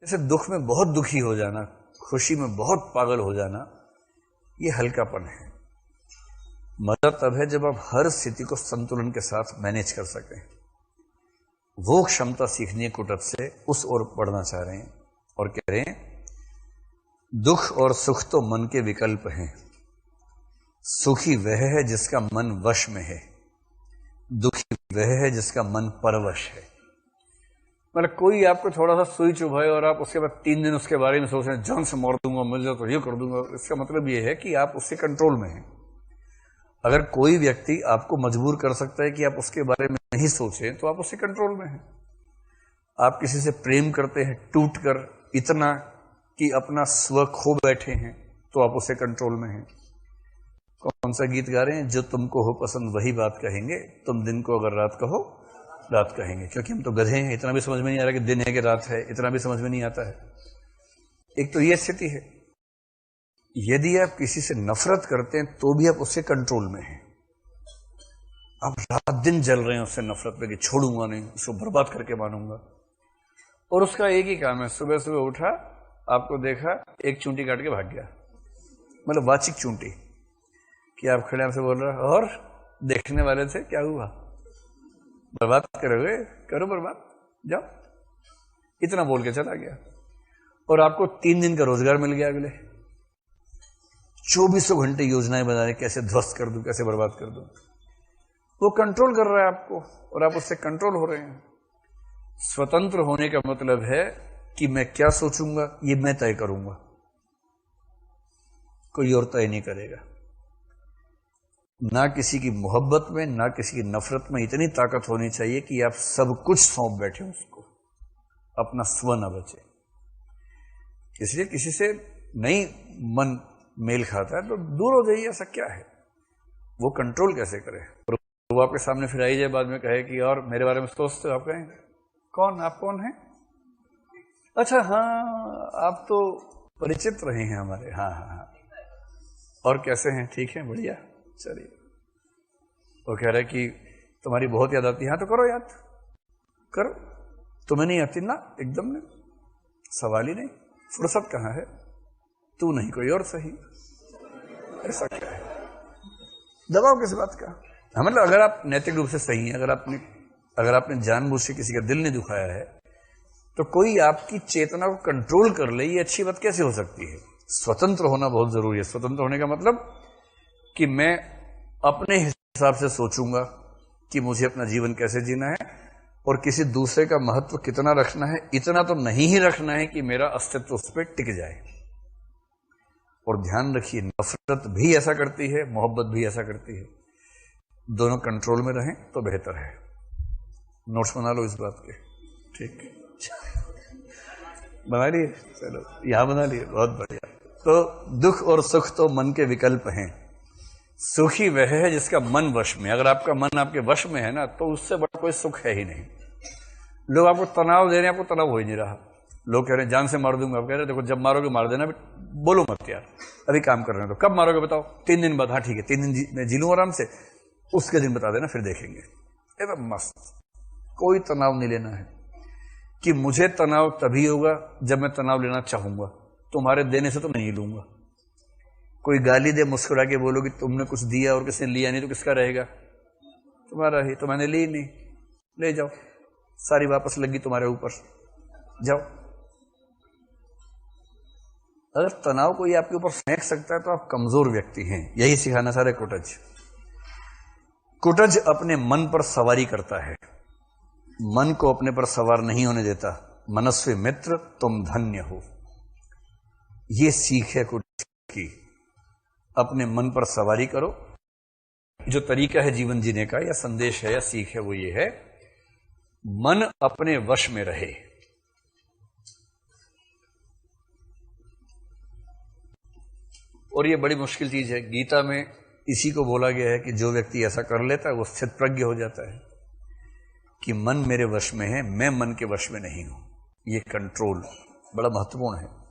जैसे दुख में बहुत दुखी हो जाना, खुशी में बहुत पागल हो जाना, ये हल्कापन है। मजा तब है जब आप हर स्थिति को संतुलन के साथ मैनेज कर सकें। वो क्षमता सीखनी है कुटज से, उस ओर बढ़ना चाह रहे हैं और कह रहे हैं दुख और सुख तो मन के विकल्प हैं, सुखी वह है जिसका मन वश में है, दुखी वह है जिसका मन परवश है। मतलब कोई आपको थोड़ा सा सुई चुभाए और आप उसके बाद 3 दिन उसके बारे में सोच रहे हैं, जान से मार दूंगा, मिल जाए तो ये कर दूंगा, इसका मतलब ये है कि आप उससे कंट्रोल में हैं। अगर कोई व्यक्ति आपको मजबूर कर सकता है कि आप उसके बारे में नहीं सोचें, तो आप उससे कंट्रोल में हैं। आप किसी से प्रेम करते हैं टूट कर इतना कि अपना स्व खो बैठे हैं, तो आप उससे कंट्रोल में हैं। कौन सा गीत गा रहे हैं? जो तुमको हो पसंद वही बात कहेंगे, तुम दिन को अगर रात कहो रात कहेंगे। क्योंकि हम तो गधे हैं, इतना भी समझ में नहीं आ रहा कि दिन है कि रात है, इतना भी समझ में नहीं आता है। एक तो ये स्थिति है। यदि आप किसी से नफरत करते हैं तो भी आप उससे कंट्रोल में हैं। आप रात दिन जल रहे हैं उससे नफरत पे कि छोड़ूंगा नहीं, उसको बर्बाद करके मानूंगा। और उसका एक ही काम है, सुबह सुबह उठा, आपको देखा, एक चूंटी काट के भाग गया। मतलब वाचिक चूंटी कि आप खड़े आपसे बोल रहे और देखने वाले थे क्या हुआ, बर्बाद करोगे, करो बर्बाद, जाओ, इतना बोल के चला गया। और आपको 3 दिन का रोजगार मिल गया। अगले 2400 घंटे योजनाएं बना रहे, कैसे ध्वस्त कर दूं, कैसे बर्बाद कर दूं। वो कंट्रोल कर रहा है आपको और आप उससे कंट्रोल हो रहे हैं। स्वतंत्र होने का मतलब है कि मैं क्या सोचूंगा ये मैं तय करूंगा, कोई और तय नहीं करेगा। ना किसी की मोहब्बत में, ना किसी की नफरत में इतनी ताकत होनी चाहिए कि आप सब कुछ सौंप बैठे उसको, अपना स्व न बचे। इसलिए किसी से नहीं मन मेल खाता है तो दूर हो जाइए। ऐसा क्या है, वो कंट्रोल कैसे करे। और वो आपके सामने फिर आई जाए बाद में कहे कि और मेरे बारे में सोचते हो, आप कहें कौन, आप कौन हैं? अच्छा हाँ, आप तो परिचित रहे हैं हमारे। हाँ हाँ हाँ, और कैसे हैं? ठीक है, बढ़िया, चलिए। वो कह रहा है कि तुम्हारी बहुत याद आती है। हाँ तो करो याद, करो। तुम्हें नहीं आती ना? एकदम नहीं, सवाल ही नहीं। फुर्सत कहाँ है? तू नहीं कोई और सही। ऐसा क्या है, दबाव किस बात का? हाँ, मतलब अगर आप नैतिक रूप से सही हैं, अगर आपने जानबूझ से किसी का दिल नहीं दुखाया है, तो कोई आपकी चेतना को कंट्रोल कर ले, ये अच्छी बात कैसे हो सकती है? स्वतंत्र होना बहुत जरूरी है। स्वतंत्र होने का मतलब कि मैं अपने हिसाब से सोचूंगा कि मुझे अपना जीवन कैसे जीना है, और किसी दूसरे का महत्व कितना रखना है, इतना तो नहीं ही रखना है कि मेरा अस्तित्व उस पर टिक जाए। और ध्यान रखिए, नफरत भी ऐसा करती है, मोहब्बत भी ऐसा करती है। दोनों कंट्रोल में रहें तो बेहतर है। नोट्स बना लो इस बात के, ठीक? बना लिए? चलो, यहां बना लिए, बहुत बढ़िया। तो दुख और सुख तो मन के विकल्प हैं, सुखी वह है जिसका मन वश में। अगर आपका मन आपके वश में है ना, तो उससे बड़ा कोई सुख है ही नहीं। लोग आपको तनाव दे रहे हैं, आपको तनाव हो ही नहीं रहा। लोग कह रहे हैं जान से मार दूंगा, आप कह रहे हैं देखो जब मारोगे मार देना, बोलो मत यार, अभी काम कर रहे हैं। तो कब मारोगे बताओ? 3 दिन बाद। हाँ ठीक है, 3 दिन मैं जी लूं आराम से, उसके दिन बता देना, फिर देखेंगे। एकदम मस्त, कोई तनाव नहीं लेना है। कि मुझे तनाव तभी होगा जब मैं तनाव लेना चाहूंगा, तुम्हारे देने से तो नहीं लूंगा। कोई गाली दे, मुस्कुरा के बोलो कि तुमने कुछ दिया और किसने लिया नहीं, तो किसका रहेगा? तुम्हारा ही। तो मैंने ली नहीं, ले जाओ, सारी वापस लगी तुम्हारे ऊपर, जाओ। अगर तनाव कोई आपके ऊपर फेंक सकता है तो आप कमजोर व्यक्ति हैं। यही सिखाना सारे कुटज। कुटज अपने मन पर सवारी करता है, मन को अपने पर सवार नहीं होने देता। मनस्वी मित्र तुम धन्य हो, ये सीख है कुटज की। अपने मन पर सवारी करो। जो तरीका है जीवन जीने का, या संदेश है या सीख है, वो ये है, मन अपने वश में रहे। और ये बड़ी मुश्किल चीज है। गीता में इसी को बोला गया है कि जो व्यक्ति ऐसा कर लेता है वो स्थित प्रज्ञ हो जाता है, कि मन मेरे वश में है, मैं मन के वश में नहीं हूं। ये कंट्रोल बड़ा महत्वपूर्ण है।